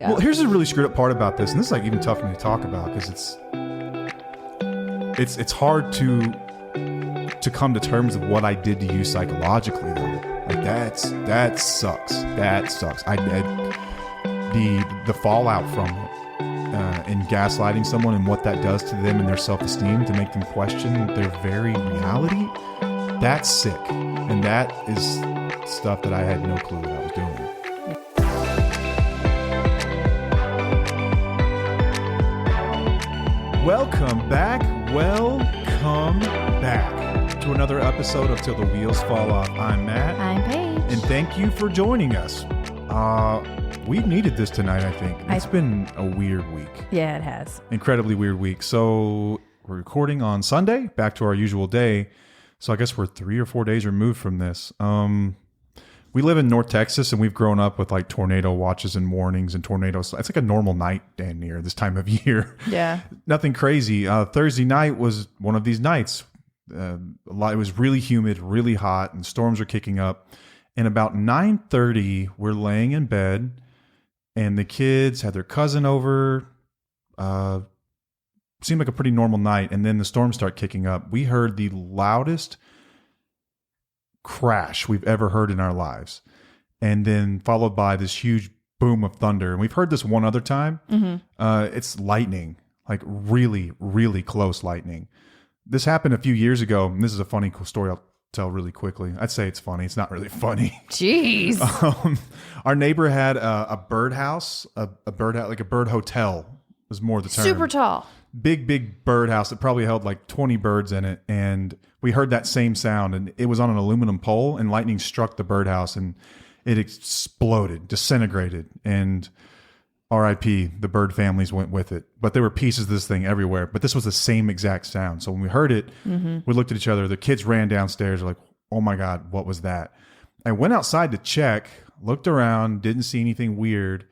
Well, here's the really screwed up part about this, and this is like even tough for me to talk about because it's hard to come to terms with what I did to you psychologically though. Like that sucks. That sucks. The fallout from it in gaslighting someone and what that does to them and their self-esteem to make them question their very reality. That's sick, and that is stuff that I had no clue that I was doing. Welcome back to another episode of Till the Wheels Fall Off. I'm Matt. I'm Paige. And thank you for joining us. We needed this tonight, I think. It's been a weird week. Yeah, it has. Incredibly weird week. So we're recording on Sunday, back to our usual day. So I guess we're 3 or 4 days removed from this. We live in North Texas, and we've grown up with like tornado watches and warnings and tornadoes. It's like a normal night damn near this time of year. Yeah. Nothing crazy. Thursday night was one of these nights. It was really humid, really hot, and storms are kicking up. And about 9:30, we're laying in bed, and the kids had their cousin over. Seemed like a pretty normal night, and then the storms start kicking up. We heard the loudest crash we've ever heard in our lives, and then followed by this huge boom of thunder. And we've heard this one other time. Mm-hmm. It's lightning, like really, really close lightning. This happened a few years ago, and this is a funny story I'll tell really quickly. I'd say it's funny. It's not really funny. Jeez. Our neighbor had a birdhouse, like a bird hotel was more the term. Super tall. Big birdhouse that probably held like 20 birds in it. And we heard that same sound, and it was on an aluminum pole, and lightning struck the birdhouse and it exploded, disintegrated, and RIP, the bird families went with it. But there were pieces of this thing everywhere. But this was the same exact sound. So when we heard it, we looked at each other. The kids ran downstairs. Like, oh my God, what was that? I went outside to check, looked around, didn't see anything weird.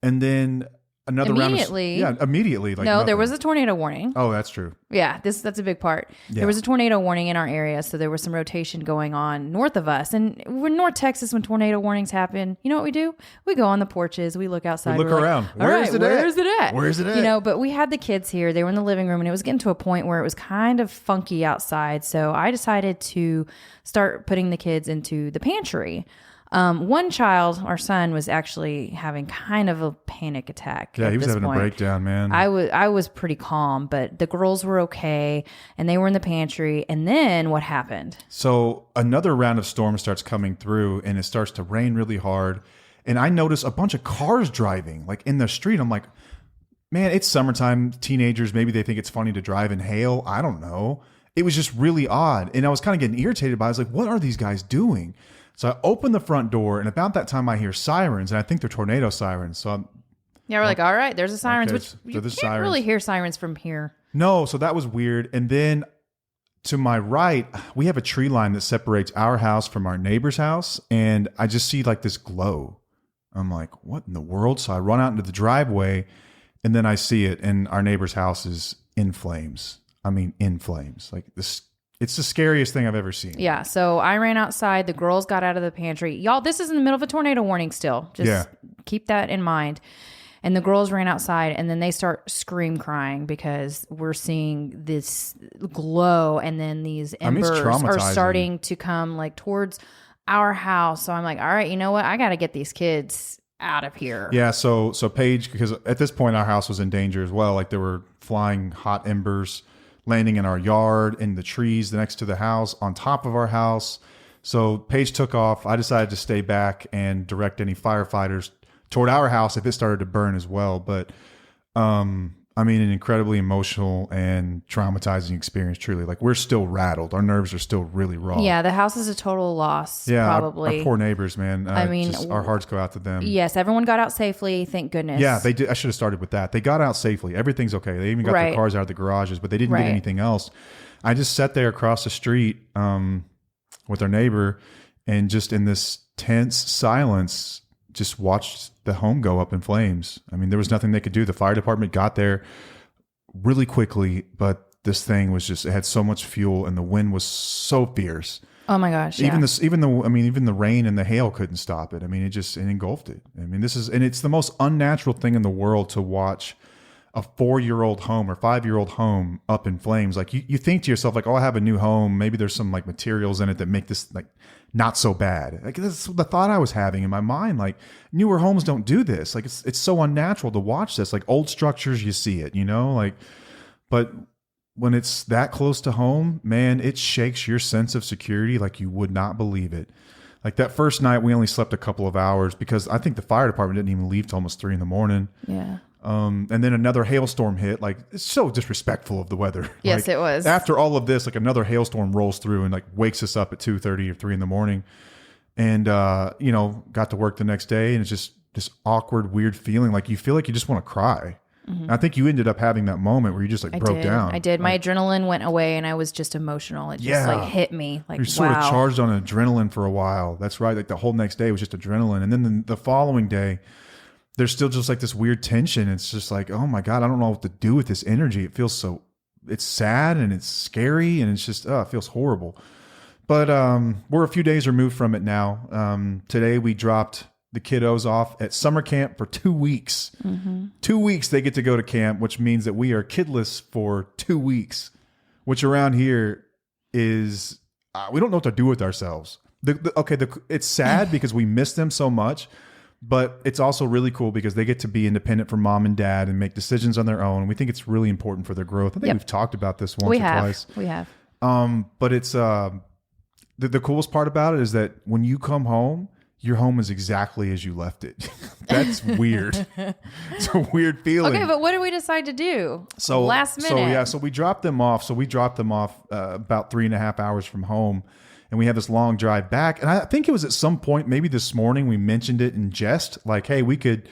And then another immediately. Immediately. Like no, nothing. there was a tornado warning. Oh, that's true. Yeah, that's a big part. Yeah. There was a tornado warning in our area, so there was some rotation going on north of us. And we're in North Texas when tornado warnings happen. You know what we do? We go on the porches, we look outside. We look around. Like, Where's it at? Where's it at? You know, but we had the kids here. They were in the living room, and it was getting to a point where it was kind of funky outside. So I decided to start putting the kids into the pantry. One child, our son, was actually having kind of a panic attack. Yeah, he was having a breakdown, man. I was pretty calm, but the girls were okay, and they were in the pantry. And then what happened? So another round of storms starts coming through, and it starts to rain really hard. And I notice a bunch of cars driving, like in the street. I'm like, man, it's summertime. Teenagers, maybe they think it's funny to drive in hail. I don't know. It was just really odd. And I was kind of getting irritated by it. I was like, what are these guys doing? So I open the front door, and about that time I hear sirens, and I think they're tornado sirens. So we're like, all right, there's the sirens, okay, which so you can't sirens. really hear sirens from here. No, so that was weird. And then to my right, we have a tree line that separates our house from our neighbor's house, and I just see like this glow. I'm like, what in the world? So I run out into the driveway, and then I see it, and our neighbor's house is in flames. I mean, in flames. Like this. It's the scariest thing I've ever seen. Yeah. So I ran outside. The girls got out of the pantry. Y'all, this is in the middle of a tornado warning still. Just keep that in mind. And the girls ran outside, and then they start scream crying because we're seeing this glow, and then these embers are starting to come like towards our house. So I'm like, all right, you know what? I got to get these kids out of here. Yeah. So Paige, because at this point our house was in danger as well. Like there were flying hot embers landing in our yard, in the trees next to the house, on top of our house. So Paige took off. I decided to stay back and direct any firefighters toward our house if it started to burn as well. But I mean, an incredibly emotional and traumatizing experience, truly. Like, we're still rattled. Our nerves are still really raw. Yeah, the house is a total loss, probably. Our poor neighbors, man. I mean, our hearts go out to them. Yes, everyone got out safely, thank goodness. Yeah, they did. I should have started with that. They got out safely. Everything's okay. They even got their cars out of the garages, but they didn't get anything else. I just sat there across the street with our neighbor, and just in this tense silence, just watched the home go up in flames. I mean, there was nothing they could do. The fire department got there really quickly, but this thing was just, it had so much fuel, and the wind was so fierce Oh my gosh. Even the rain and the hail couldn't stop it. I mean, it engulfed it. I mean, it's the most unnatural thing in the world to watch a 4-year-old home or 5-year-old home up in flames. Like you think to yourself, like, oh, I have a new home. Maybe there's some like materials in it that make this like not so bad. Like that's the thought I was having in my mind. Like newer homes don't do this. Like it's so unnatural to watch this. Like old structures, you see it, like, but when it's that close to home, man, it shakes your sense of security like you would not believe it. Like that first night, we only slept a couple of hours because I think the fire department didn't even leave till almost 3 a.m. Yeah. And then another hailstorm hit. Like it's so disrespectful of the weather. Yes, like, it was. After all of this, like another hailstorm rolls through and like wakes us up at 2:30 or 3 a.m. And, got to work the next day and it's just this awkward, weird feeling. Like you feel like you just want to cry. Mm-hmm. I think you ended up having that moment where you just broke down. I did. My adrenaline went away and I was just emotional. It just hit me. Like, you're sort of charged on adrenaline for a while. That's right. Like the whole next day was just adrenaline. And then the following day, there's still just like this weird tension. It's just like, oh my God, I don't know what to do with this energy. It feels it's sad and it's scary and it's just, it feels horrible. But we're a few days removed from it now. Today we dropped the kiddos off at summer camp for 2 weeks. Mm-hmm. 2 weeks they get to go to camp, which means that we are kidless for 2 weeks, which around here is, we don't know what to do with ourselves. It's sad because we miss them so much, but it's also really cool because they get to be independent from mom and dad and make decisions on their own. We think it's really important for their growth. I think we've talked about this once or twice. We have. But it's, the coolest part about it is that when you come home, your home is exactly as you left it. That's weird. It's a weird feeling. Okay, but what did we decide to do? So last minute. So we dropped them off. About 3.5 hours from home, and we had this long drive back. And I think it was at some point, maybe this morning, we mentioned it in jest, like, hey, we could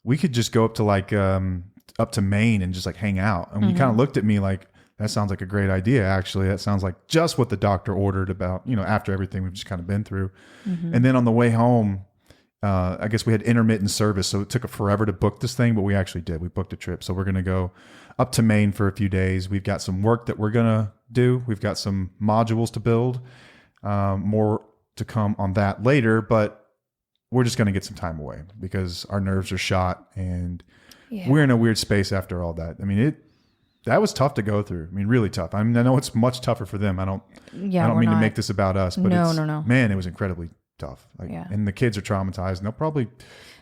just go up to Maine and just like hang out. And you kind of looked at me like, that sounds like a great idea. Actually, that sounds like just what the doctor ordered about, after everything we've just kind of been through. Mm-hmm. And then on the way home, I guess we had intermittent service. So it took forever to book this thing, but we actually did. We booked a trip. So we're going to go up to Maine for a few days. We've got some work that we're going to do. We've got some modules to build, more to come on that later, but we're just going to get some time away because our nerves are shot and we're in a weird space after all that. I mean, that was tough to go through. I mean, really tough. I mean, I know it's much tougher for them. I don't mean to make this about us, but no. Man, it was incredibly tough. And the kids are traumatized and they'll probably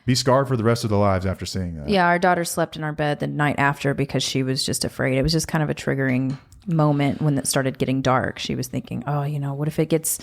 be scarred for the rest of their lives after seeing that. Yeah. Our daughter slept in our bed the night after because she was just afraid. It was just kind of a triggering moment when it started getting dark. She was thinking, oh, what if it gets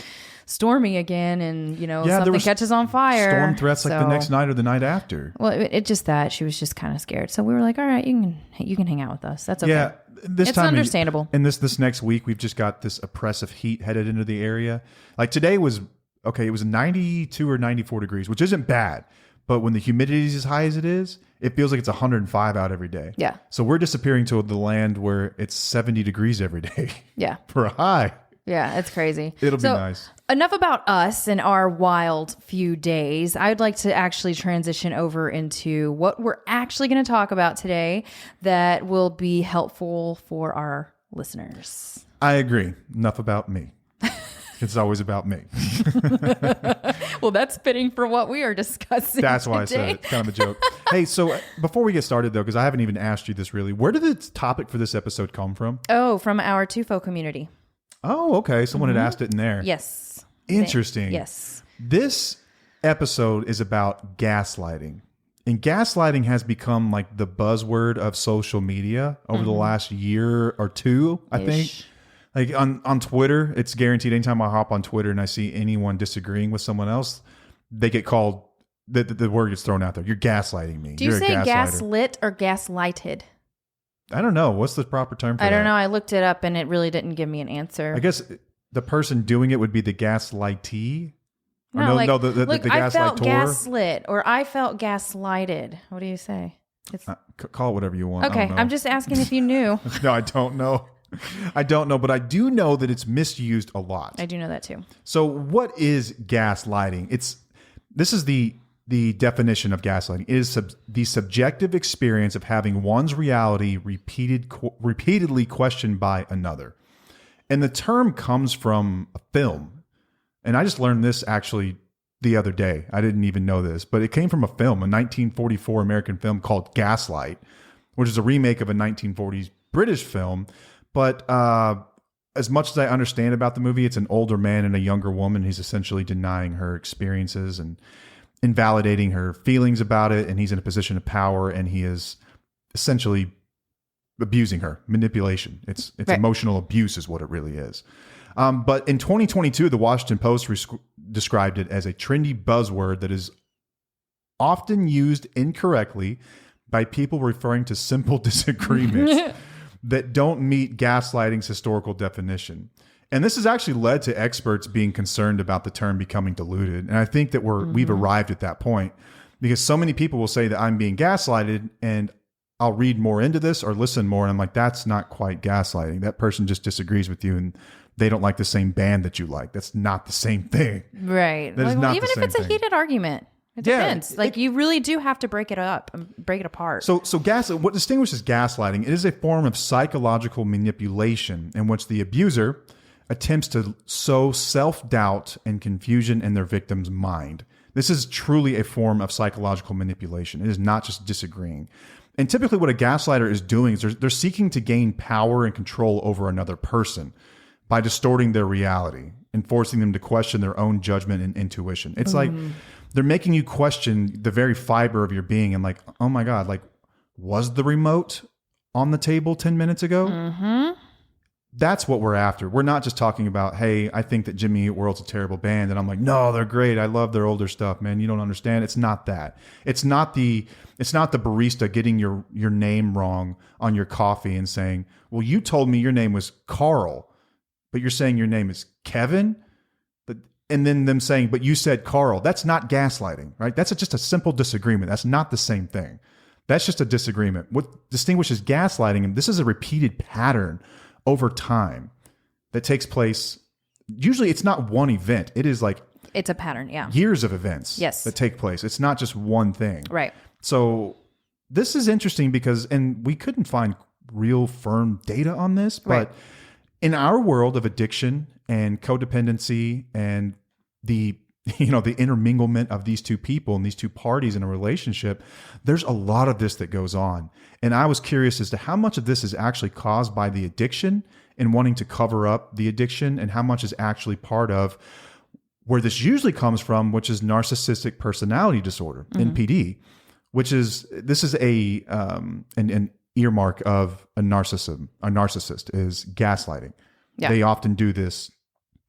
stormy again and, something catches on fire. Storm threats like the next night or the night after. Well, it just that she was just kind of scared. So we were like, all right, you can hang out with us. That's okay. Yeah. It's understandable. And this next week, we've just got this oppressive heat headed into the area. Like today was, it was 92 or 94 degrees, which isn't bad. But when the humidity is as high as it is, it feels like it's 105 out every day. Yeah. So we're disappearing to the land where it's 70 degrees every day. Yeah. For a high. Yeah, it's crazy. It'll be nice. Enough about us and our wild few days. I'd like to actually transition over into what we're actually going to talk about today that will be helpful for our listeners. I agree. Enough about me. It's always about me. Well, that's fitting for what we are discussing. That's why today. I said it. It's kind of a joke. Hey, so before we get started, though, because I haven't even asked you this really, where did the topic for this episode come from? Oh, from our TUFO community. Oh, okay. Someone had asked it in there. Yes. Interesting. Yes. This episode is about gaslighting. And gaslighting has become like the buzzword of social media over the last year or two, I think. Like on Twitter, it's guaranteed anytime I hop on Twitter and I see anyone disagreeing with someone else, they get called, the word gets thrown out there. You're gaslighting me. Do you say gaslit or gaslighted? I don't know. What's the proper term for that? I don't know. I looked it up and it really didn't give me an answer. I guess the person doing it would be the gaslightee. No, the I felt gaslightor. Gaslit or I felt gaslighted. What do you say? Call it whatever you want. Okay. I'm just asking if you knew. No, I don't know. I don't know, but I do know that it's misused a lot. I do know that too. So what is gaslighting? This is the definition of gaslighting. It is the subjective experience of having one's reality repeatedly questioned by another. And the term comes from a film. And I just learned this actually the other day. I didn't even know this, but it came from a film, a 1944 American film called Gaslight, which is a remake of a 1940s British film. But as much as I understand about the movie, it's an older man and a younger woman. He's essentially denying her experiences and invalidating her feelings about it. And he's in a position of power, and he is essentially abusing her. Manipulation. It's right. Emotional abuse is what it really is. But in 2022, the Washington Post described it as a trendy buzzword that is often used incorrectly by people referring to simple disagreements that don't meet gaslighting's historical definition. And this has actually led to experts being concerned about the term becoming diluted. And I think that we've arrived at that point, because so many people will say that I'm being gaslighted, and I'll read more into this or listen more, and I'm like, that's not quite gaslighting. That person just disagrees with you, and they don't like the same band that you like. That's not the same thing. Right. That is not even the if same it's a thing. heated argument. It depends. You really do have to break it up and break it apart. So what distinguishes gaslighting, it is a form of psychological manipulation in which the abuser attempts to sow self-doubt and confusion in their victim's mind. This is truly a form of psychological manipulation. It is not just disagreeing. And typically what a gaslighter is doing is they're seeking to gain power and control over another person by distorting their reality and forcing them to question their own judgment and intuition. It's like they're making you question the very fiber of your being, and like, oh my God, like, was the remote on the table 10 minutes ago? Mm-hmm. That's what we're after. We're not just talking about, hey, I think that Jimmy Eat World's a terrible band. And I'm like, no, they're great. I love their older stuff, man. You don't understand. It's not that. It's not the barista getting your name wrong on your coffee and saying, well, you told me your name was Carl, but you're saying your name is Kevin. And then them saying, but you said Carl. That's not gaslighting, right? That's just a simple disagreement. That's not the same thing. That's just a disagreement. What distinguishes gaslighting, and this is a repeated pattern over time that takes place. Usually it's not one event. It is like it's a pattern, yeah. Years of events yes. that take place. It's not just one thing. Right. So this is interesting because, and we couldn't find real firm data on this, but right. in our world of addiction and codependency and the interminglement of these two people and these two parties in a relationship, there's a lot of this that goes on. And I was curious as to how much of this is actually caused by the addiction and wanting to cover up the addiction, and how much is actually part of where this usually comes from, which is narcissistic personality disorder, NPD, this is an earmark of a narcissist is gaslighting. Yeah. They often do this,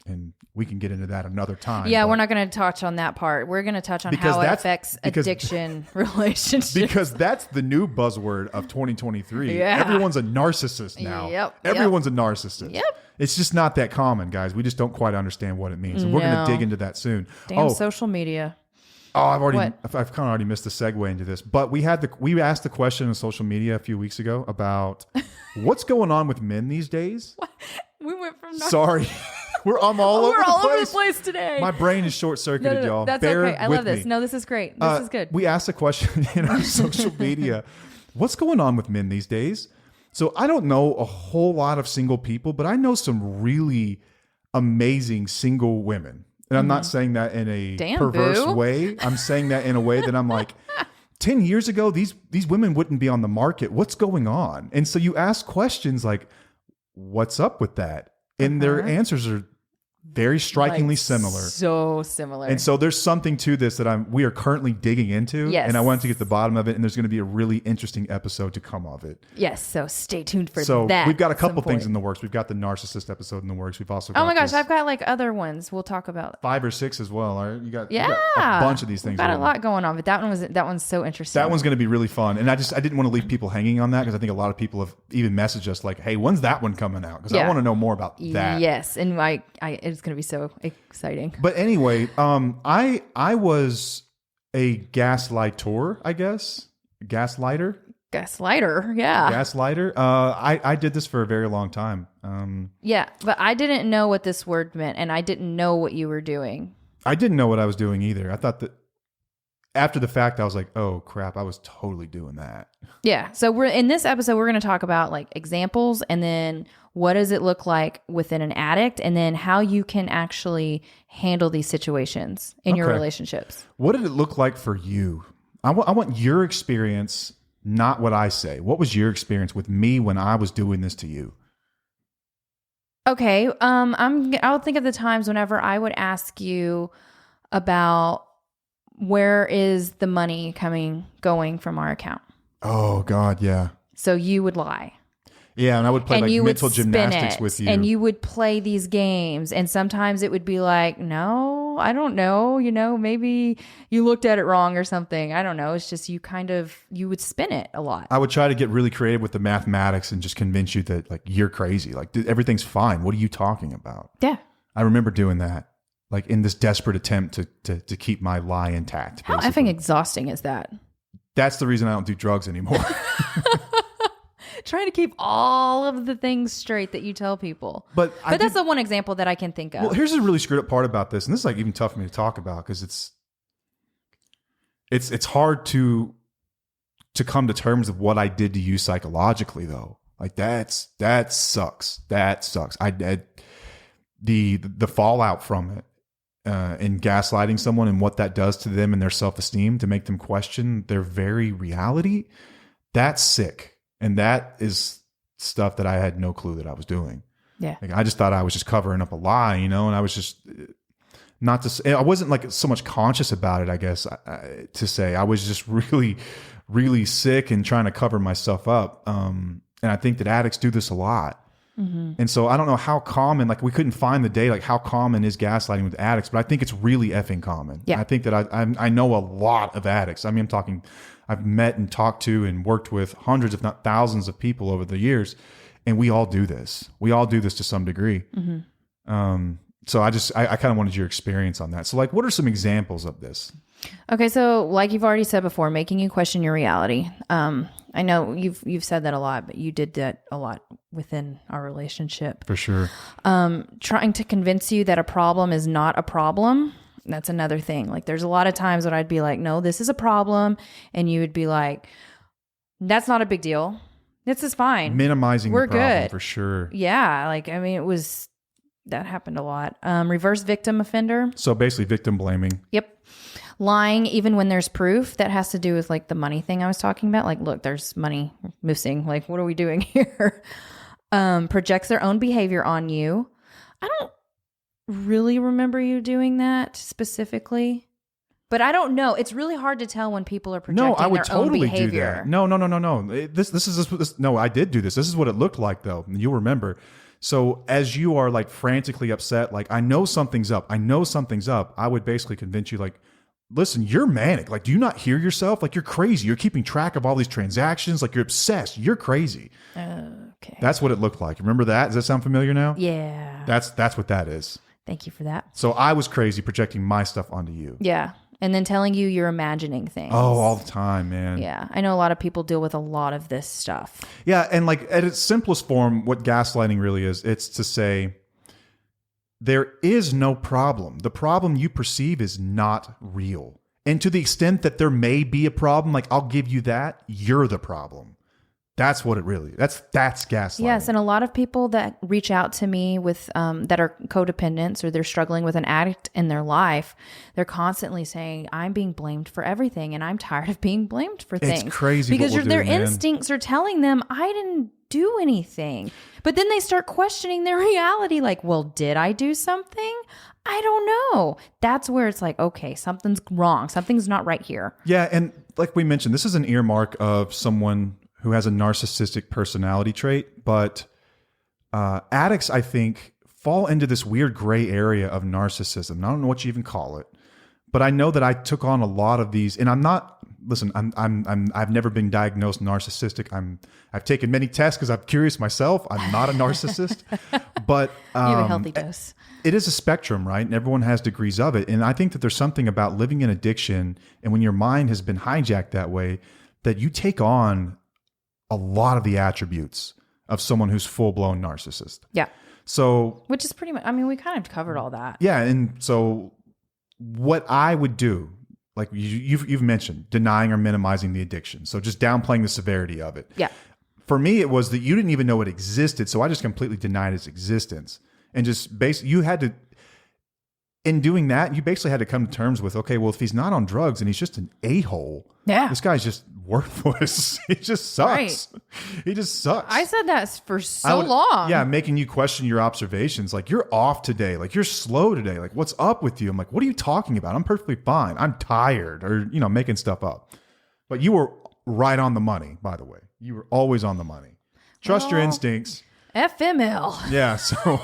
and we can get into that another time. Yeah, we're not going to touch on that part. We're going to touch on how it affects addiction relationships. Because that's the new buzzword of 2023. Yeah. Everyone's a narcissist now. Yep. Everyone's a narcissist. Yep. It's just not that common, guys. We just don't quite understand what it means. And we're going to dig into that soon. Damn social media. Oh, I've kind of already missed the segue into this, but we asked the question on social media a few weeks ago about what's going on with men these days. What? We went from sorry. I'm all over the place today. My brain is short-circuited, y'all. That's Bear okay. I love this. No, this is great. This is good. We asked a question in our social media. What's going on with men these days? So I don't know a whole lot of single people, but I know some really amazing single women. And I'm not saying that in a perverse way. I'm saying that in a way that I'm like, 10 years ago, these women wouldn't be on the market. What's going on? And so you ask questions like, what's up with that? And their answers are very strikingly similar. So similar. And so there's something to this that we are currently digging into. Yes. And I wanted to get to the bottom of it. And there's going to be a really interesting episode to come of it. Yes. So stay tuned for that. So we've got a couple things in the works. We've got the narcissist episode in the works. We've also got I've got like other ones we'll talk about. 5 or 6 as well. All right. You got a bunch of these things. We've got a lot going on, but that one's so interesting. That one's going to be really fun. And I didn't want to leave people hanging on that, because I think a lot of people have even messaged us like, hey, when's that one coming out? Because I want to know more about that. Yes. And it's going to be so exciting. But anyway, I was a gaslighter, I guess. Gaslighter, yeah. Gaslighter. I did this for a very long time. Yeah, but I didn't know what this word meant, and I didn't know what you were doing. I didn't know what I was doing either. I thought that after the fact, I was like, oh crap, I was totally doing that. Yeah. So we're in this episode, we're going to talk about like examples, and then what does it look like within an addict, and then how you can actually handle these situations in your relationships. What did it look like for you? I want your experience, not what I say. What was your experience with me when I was doing this to you? Okay. I'll think of the times whenever I would ask you about where is the money going from our account. Oh God, yeah. So you would lie. Yeah, and I would play and like mental gymnastics with you. And you would play these games. And sometimes it would be like, no, I don't know. Maybe you looked at it wrong or something. I don't know. It's just you would spin it a lot. I would try to get really creative with the mathematics and just convince you that like you're crazy. Like everything's fine. What are you talking about? Yeah. I remember doing that. Like in this desperate attempt to keep my lie intact. How effing exhausting is that? That's the reason I don't do drugs anymore. Trying to keep all of the things straight that you tell people. But that's the one example that I can think of. Well, here's the really screwed up part about this. And this is like even tough for me to talk about because it's hard to come to terms of what I did to you psychologically though. Like that sucks. That sucks. The fallout from it. In gaslighting someone and what that does to them and their self-esteem to make them question their very reality, that's sick. And that is stuff that I had no clue that I was doing. Yeah. Like I just thought I was just covering up a lie, and I was just I wasn't like so much conscious about it, I guess, to say. I was just really, really sick and trying to cover myself up. And I think that addicts do this a lot. Mm-hmm. And so I don't know how common, like we couldn't find the day, like how common is gaslighting with addicts, but I think it's really effing common. Yeah. I think that I know a lot of addicts. I mean, I've met and talked to and worked with hundreds, if not thousands of people over the years. And we all do this. We all do this to some degree. Mm-hmm. So I kind of wanted your experience on that. So like, what are some examples of this? Okay. So like you've already said before, making you question your reality. I know you've said that a lot, but you did that a lot within our relationship. For sure. Trying to convince you that a problem is not a problem. That's another thing. Like there's a lot of times when I'd be like, no, this is a problem. And you would be like, that's not a big deal. This is fine. Minimizing We're the problem, good. for sure. Yeah. Like, I mean, that happened a lot. Reverse victim offender. So basically victim blaming. Yep. Lying even when there's proof. That has to do with like the money thing I was talking about. Like, look, there's money missing. Like, what are we doing here? Projects their own behavior on you. I don't really remember you doing that specifically, but I don't know. It's really hard to tell when people are projecting I would their totally own behavior. do that. No. This. No, I did do this. This is what it looked like though. You'll remember. So as you are like frantically upset, like I know something's up. I would basically convince you like, listen, you're manic. Like, do you not hear yourself? Like, you're crazy. You're keeping track of all these transactions. Like, you're obsessed. You're crazy. Okay. That's what it looked like. Remember that? Does that sound familiar now? Yeah. That's what that is. Thank you for that. So I was crazy projecting my stuff onto you. Yeah. And then telling you you're imagining things. Oh, all the time, man. Yeah. I know a lot of people deal with a lot of this stuff. Yeah. And like at its simplest form, what gaslighting really is, it's to say, there is no problem. The problem you perceive is not real. And to the extent that there may be a problem, like I'll give you that, you're the problem. That's what it really, that's gaslighting. Yes. And a lot of people that reach out to me with, that are codependents or they're struggling with an addict in their life, they're constantly saying, I'm being blamed for everything and I'm tired of being blamed for things. It's crazy because what we'll their do, man. instincts are telling them, I didn't do anything. But then they start questioning their reality. Like, well, did I do something? I don't know. That's where it's like, okay, something's wrong. Something's not right here. Yeah. And like we mentioned, this is an earmark of someone who has a narcissistic personality trait, but addicts, I think, fall into this weird gray area of narcissism. I don't know what you even call it, but I know that I took on a lot of these, and I'm not. Listen, I've never been diagnosed narcissistic. I've taken many tests because I'm curious myself. I'm not a narcissist, but You have a healthy dose. It is a spectrum, right? And everyone has degrees of it. And I think that there's something about living in addiction, and when your mind has been hijacked that way, that you take on a lot of the attributes of someone who's full-blown narcissist. Yeah. So, which is pretty much, I mean, we kind of covered all that. Yeah. And so what I would do like you've mentioned, denying or minimizing the addiction. So just downplaying the severity of it. Yeah. For me, it was that you didn't even know it existed. So I just completely denied its existence. And just you had to, in doing that, you basically had to come to terms with, okay, well, if he's not on drugs and he's just an a-hole, this guy's just worthless. He just sucks. Right. He just sucks. I said that for so long. Yeah, making you question your observations. Like, you're off today. Like, you're slow today. Like, what's up with you? I'm like, what are you talking about? I'm perfectly fine. I'm tired, or, making stuff up. But you were right on the money, by the way. You were always on the money. Trust your instincts. FML. Yeah, so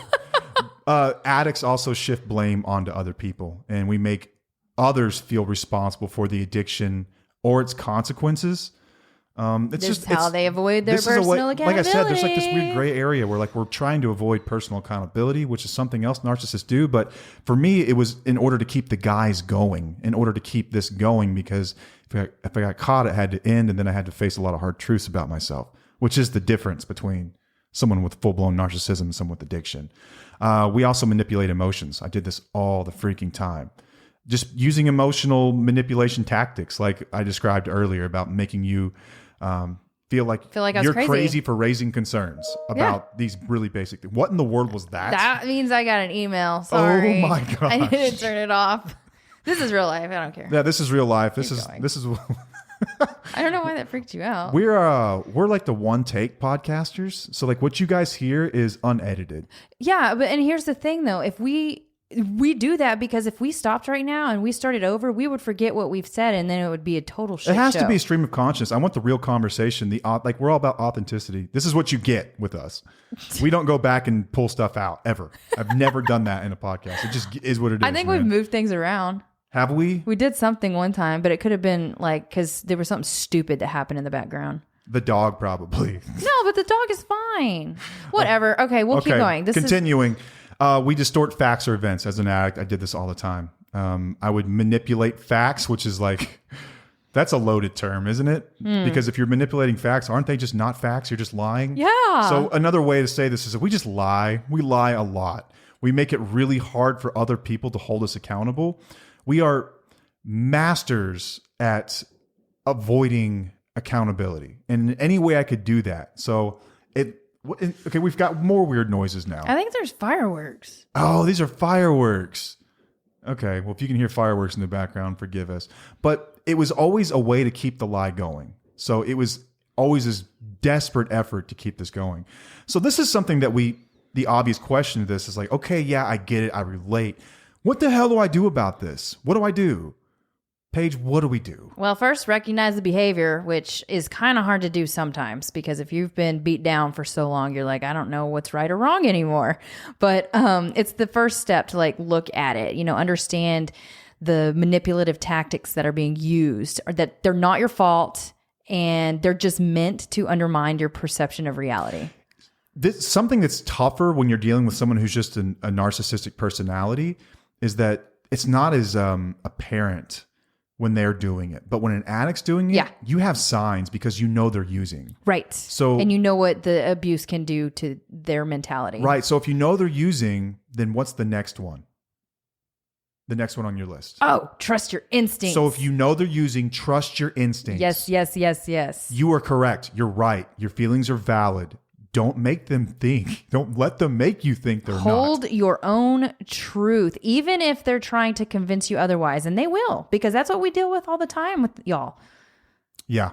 addicts also shift blame onto other people, and we make others feel responsible for the addiction or its consequences. It's how they avoid their personal accountability. Like I said, there's like this weird gray area where like we're trying to avoid personal accountability, which is something else narcissists do. But for me, it was in order to keep the guys going, in order to keep this going, because if I got caught, it had to end, and then I had to face a lot of hard truths about myself, which is the difference between someone with full-blown narcissism and someone with addiction. We also manipulate emotions. I did this all the freaking time. Just using emotional manipulation tactics like I described earlier about making you feel like you're crazy for raising concerns about these really basic things. What in the world was that? That means I got an email. Sorry. Oh my gosh. I didn't turn it off. This is real life. I don't care. Yeah, this is real life. This is I don't know why that freaked you out. We're like the one take podcasters. So like what you guys hear is unedited. Yeah, and here's the thing though. If we do that because if we stopped right now and we started over, we would forget what we've said, and then it would be a total shit show. It has to be a stream of consciousness. I want the real conversation. Like we're all about authenticity. This is what you get with us. We don't go back and pull stuff out ever. I've never done that in a podcast. It just is what it is. I think we've moved things around. Have we? We did something one time, but it could have been like because there was something stupid that happened in the background. The dog probably. No, but the dog is fine. Whatever. Okay, we'll keep going. Continuing. We distort facts or events. As an addict, I did this all the time. I would manipulate facts, which is like, that's a loaded term, isn't it? Because if you're manipulating facts, aren't they just not facts? You're just lying? Yeah. So another way to say this is that we just lie. We lie a lot. We make it really hard for other people to hold us accountable. We are masters at avoiding accountability. And in any way I could do that. So okay, we've got more weird noises now. I think there's fireworks. Oh, these are fireworks. Okay, well, if you can hear fireworks in the background, forgive us. But it was always a way to keep the lie going. So it was always this desperate effort to keep this going. So this is something that the obvious question to this is like, okay, yeah, I get it. I relate. What the hell do I do about this? What do I do? Paige, what do we do? Well, first, recognize the behavior, which is kind of hard to do sometimes because if you've been beat down for so long, you're like, I don't know what's right or wrong anymore. But it's the first step to like look at it, understand the manipulative tactics that are being used, or that they're not your fault and they're just meant to undermine your perception of reality. Something that's tougher when you're dealing with someone who's just a narcissistic personality is that it's not as apparent when they're doing it. But when an addict's doing it, you have signs because you know they're using. Right. And you know what the abuse can do to their mentality. Right. So if you know they're using, then what's the next one? The next one on your list. Oh, trust your instincts. So if you know they're using, trust your instincts. Yes. You are correct. You're right. Your feelings are valid. Don't make them think. Don't let them make you think they're not. Hold your own truth, even if they're trying to convince you otherwise. And they will, because that's what we deal with all the time with y'all. Yeah.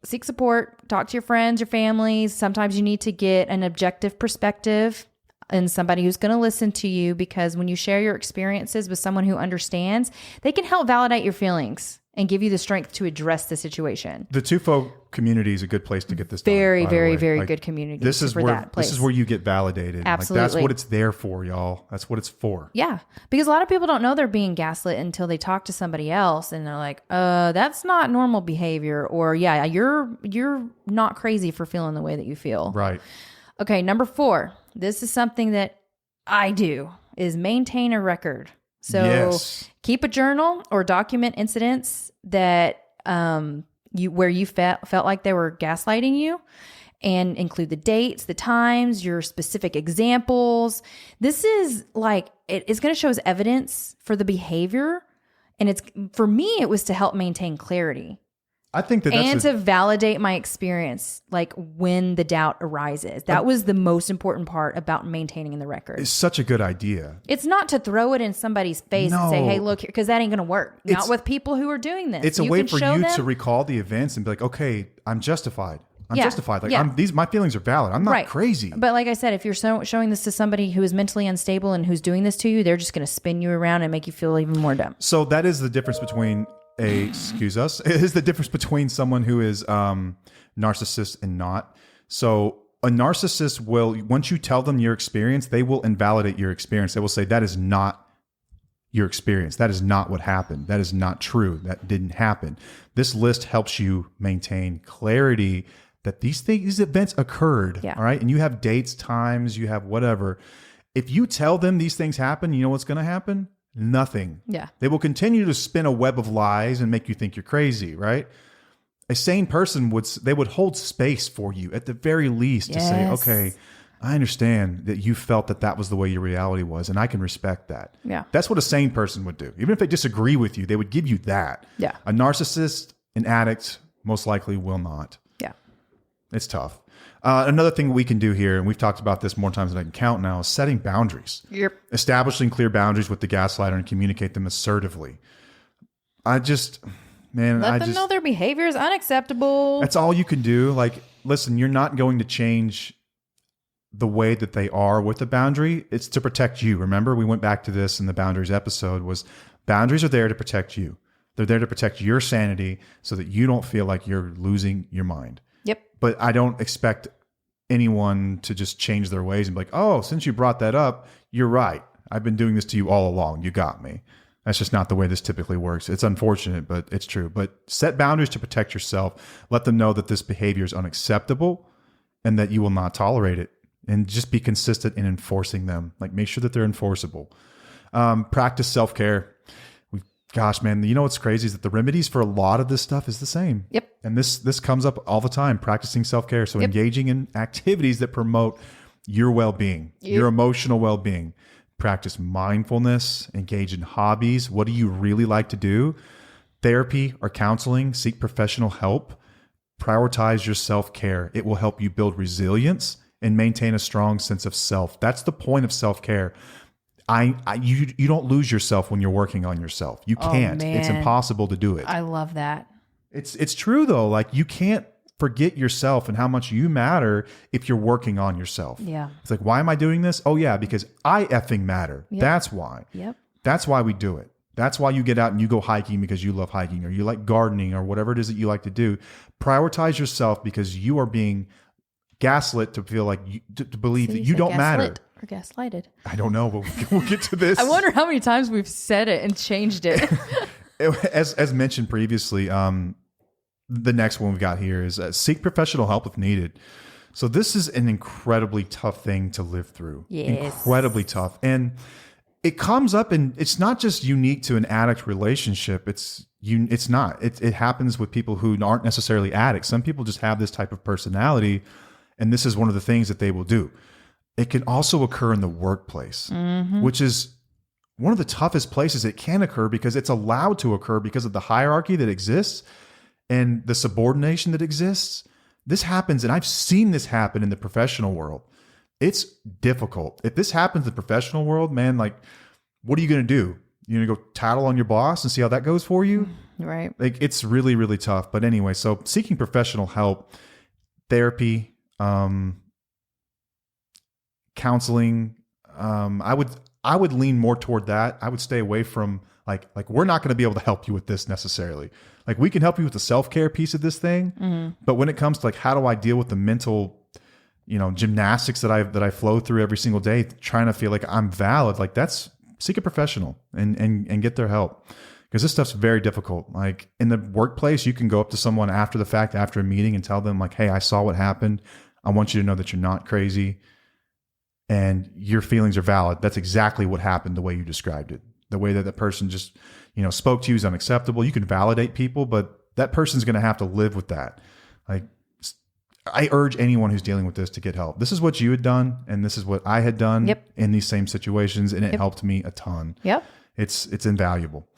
Seek support. Talk to your friends, your families. Sometimes you need to get an objective perspective and somebody who's going to listen to you, because when you share your experiences with someone who understands, they can help validate your feelings and give you the strength to address the situation. The TUFO community is a good place to get this done. Very good community. This is where you get validated. Absolutely. Like, that's what it's there for, y'all. That's what it's for. Yeah. Because a lot of people don't know they're being gaslit until they talk to somebody else and they're like, that's not normal behavior. Or you're not crazy for feeling the way that you feel. Right. Okay. Number 4, this is something that I do, is maintain a record. So keep a journal or document incidents that where you felt like they were gaslighting you, and include the dates, the times, your specific examples. This is like, it is going to show as evidence for the behavior, And it's, for me, it was to help maintain clarity. I think that and to validate my experience, like when the doubt arises. That was the most important part about maintaining the record. It's such a good idea. It's not to throw it in somebody's face and say, hey, look here, because that ain't going to work. Not with people who are doing this. It's a way for you to recall the events and be like, okay, I'm justified. I'm justified. Like my feelings are valid. I'm not crazy. But like I said, if you're showing this to somebody who is mentally unstable and who's doing this to you, they're just going to spin you around and make you feel even more dumb. So that is the difference between excuse us, it is the difference between someone who is narcissist and not. So a narcissist will, once you tell them your experience, they will invalidate your experience. They will say, that is not your experience. That is not what happened. That is not true. That didn't happen. This list helps you maintain clarity that these events occurred. Yeah. All right. And you have dates, times, you have whatever. If you tell them these things happen, you know what's going to happen? Nothing. Yeah. They will continue to spin a web of lies and make you think you're crazy, right? A sane person would hold space for you at the very least to say, okay, I understand that you felt that was the way your reality was, and I can respect that. Yeah. That's what a sane person would do. Even if they disagree with you, they would give you that. Yeah. A narcissist, an addict, most likely will not. Yeah. It's tough. Another thing we can do here, and we've talked about this more times than I can count now, is setting boundaries. Yep. Establishing clear boundaries with the gaslighter and communicate them assertively. Let them know their behavior is unacceptable. That's all you can do. Like, listen, you're not going to change the way that they are with the boundary. It's to protect you. Remember, we went back to this in the boundaries episode, was boundaries are there to protect you. They're there to protect your sanity so that you don't feel like you're losing your mind. Yep. But I don't expect anyone to just change their ways and be like, oh, since you brought that up, you're right. I've been doing this to you all along. You got me. That's just not the way this typically works. It's unfortunate, but it's true. But set boundaries to protect yourself. Let them know that this behavior is unacceptable and that you will not tolerate it. And just be consistent in enforcing them. Like, make sure that they're enforceable. Practice self-care. Gosh, man, you know what's crazy is that the remedies for a lot of this stuff is the same. Yep. And this comes up all the time, practicing self-care. So engaging in activities that promote your well-being, your emotional well-being. Practice mindfulness, engage in hobbies. What do you really like to do? Therapy or counseling, seek professional help. Prioritize your self-care. It will help you build resilience and maintain a strong sense of self. That's the point of self-care. You don't lose yourself when you're working on yourself. You can't. It's impossible to do it. I love that. It's true though. Like, you can't forget yourself and how much you matter if you're working on yourself. Yeah. It's like, why am I doing this? Oh yeah, because I effing matter. Yep. That's why. Yep. That's why we do it. That's why you get out and you go hiking because you love hiking, or you like gardening, or whatever it is that you like to do. Prioritize yourself because you are being gaslit to feel like to believe that you don't matter. Or gaslighted. I don't know, but we'll get to this. I wonder how many times we've said it and changed it. As mentioned previously, the next one we got here is seek professional help if needed. So this is an incredibly tough thing to live through. Yes. Incredibly tough. And it comes up, and it's not just unique to an addict relationship. It's not. It happens with people who aren't necessarily addicts. Some people just have this type of personality, and this is one of the things that they will do. It can also occur in the workplace, which is one of the toughest places it can occur because it's allowed to occur because of the hierarchy that exists and the subordination that exists. This happens, and I've seen this happen in the professional world. It's difficult. If this happens in the professional world, man, like, what are you going to do? You're going to go tattle on your boss and see how that goes for you? Right. Like, it's really, really tough. But anyway, so seeking professional help, therapy, counseling, I would lean more toward that. I would stay away from like we're not going to be able to help you with this necessarily. Like, we can help you with the self-care piece of this thing, but when it comes to like, how do I deal with the mental, gymnastics that I flow through every single day, trying to feel like I'm valid, like, that's seek a professional and get their help. Because this stuff's very difficult. Like, in the workplace, you can go up to someone after the fact, after a meeting, and tell them like, hey, I saw what happened. I want you to know that you're not crazy and your feelings are valid. That's exactly what happened the way you described it. The way that the person just, spoke to you is unacceptable. You can validate people, but that person's going to have to live with that. Like, I urge anyone who's dealing with this to get help. This is what you had done, and this is what I had done in these same situations, and it helped me a ton. Yep. It's invaluable.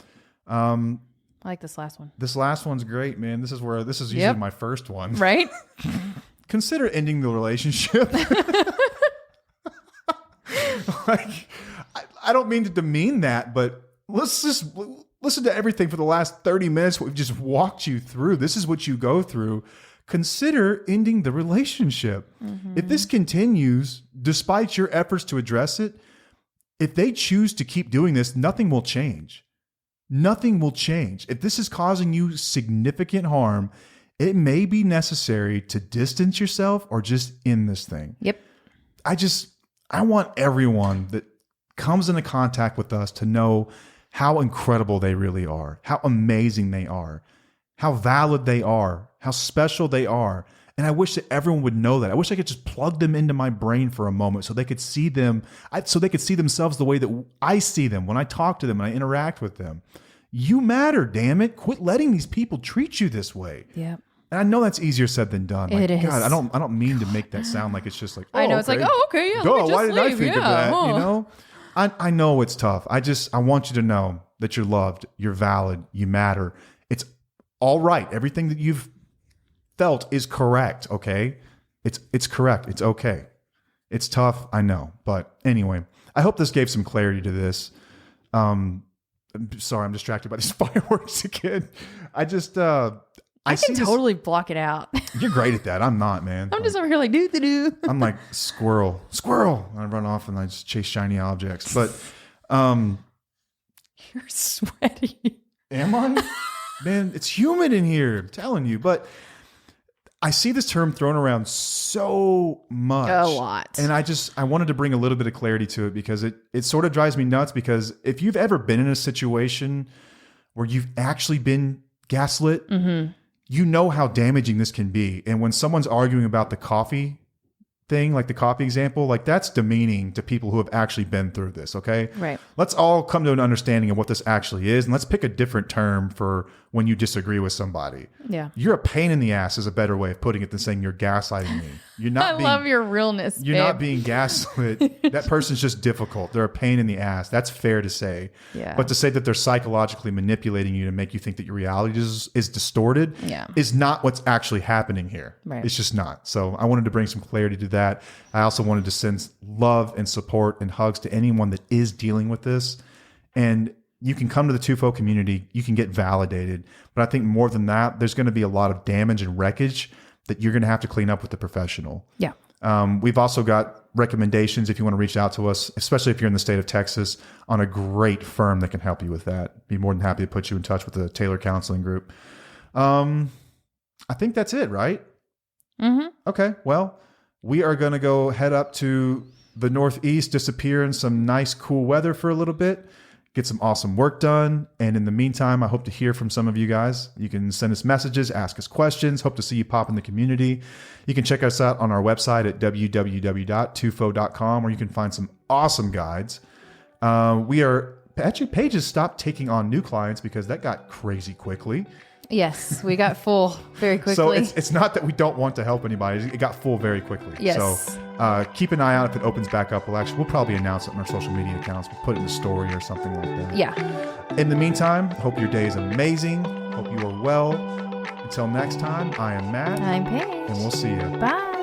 I like this last one. This last one's great, man. This is usually my first one. Right? Consider ending the relationship. Like, I don't mean to demean that, but let's just listen to everything for the last 30 minutes. We've just walked you through. This is what you go through. Consider ending the relationship. If this continues, despite your efforts to address it, if they choose to keep doing this, nothing will change. Nothing will change. If this is causing you significant harm, it may be necessary to distance yourself or just end this thing. Yep. I want everyone that comes into contact with us to know how incredible they really are, how amazing they are, how valid they are, how special they are. And I wish that everyone would know that. I wish I could just plug them into my brain for a moment so they could see them, so they could see themselves the way that I see them when I talk to them and I interact with them. You matter, damn it. Quit letting these people treat you this way. Yep. And I know that's easier said than done. Like, it is. God, I don't mean to make that sound like it's just like, oh, I know. It's okay. like, oh, okay, yeah. Duh, why didn't I think of that? Huh. You know, I know it's tough. I want you to know that you're loved, you're valid, you matter. It's all right. Everything that you've felt is correct. Okay, it's correct. It's okay. It's tough. I know, but anyway, I hope this gave some clarity to this. I'm sorry, I'm distracted by these fireworks again. I can totally block it out. You're great at that. I'm not, man. I'm just over here like do. I'm like squirrel. And I run off and I just chase shiny objects. But you're sweaty. Am I? Man, it's humid in here. I'm telling you. But I see this term thrown around so much. A lot. And I wanted to bring a little bit of clarity to it because it sort of drives me nuts, because if you've ever been in a situation where you've actually been gaslit, you know how damaging this can be. And when someone's arguing about the coffee thing, like the coffee example, like that's demeaning to people who have actually been through this, okay? Right. Let's all come to an understanding of what this actually is, and let's pick a different term for when you disagree with somebody. Yeah. You're a pain in the ass is a better way of putting it than saying you're gaslighting me. You're not I love your realness, You're babe. not being gaslit. That person's just difficult. They're a pain in the ass. That's fair to say. Yeah. But to say that they're psychologically manipulating you to make you think that your reality is distorted is not what's actually happening here. Right. It's just not. So I wanted to bring some clarity to that. I also wanted to send love and support and hugs to anyone that is dealing with this. And you can come to the TUFO community. You can get validated. But I think more than that, there's going to be a lot of damage and wreckage that you're going to have to clean up with the professional. Yeah. We've also got recommendations if you want to reach out to us, especially if you're in the state of Texas, on a great firm that can help you with that. Be more than happy to put you in touch with the Taylor Counseling Group. I think that's it, right? Okay. Well, we are going to go head up to the Northeast, disappear in some nice, cool weather for a little bit, get some awesome work done. And in the meantime, I hope to hear from some of you guys. You can send us messages, ask us questions. Hope to see you pop in the community. You can check us out on our website at www.tufo.com, where you can find some awesome guides. Paige has stopped taking on new clients because that got crazy quickly. Yes, we got full very quickly. So it's not that we don't want to help anybody. It got full very quickly. Yes. So keep an eye out if it opens back up. We'll probably announce it on our social media accounts. We'll put it in the story or something like that. Yeah. In the meantime, hope your day is amazing. Hope you are well. Until next time, I am Matt. I'm Paige. And we'll see you. Bye.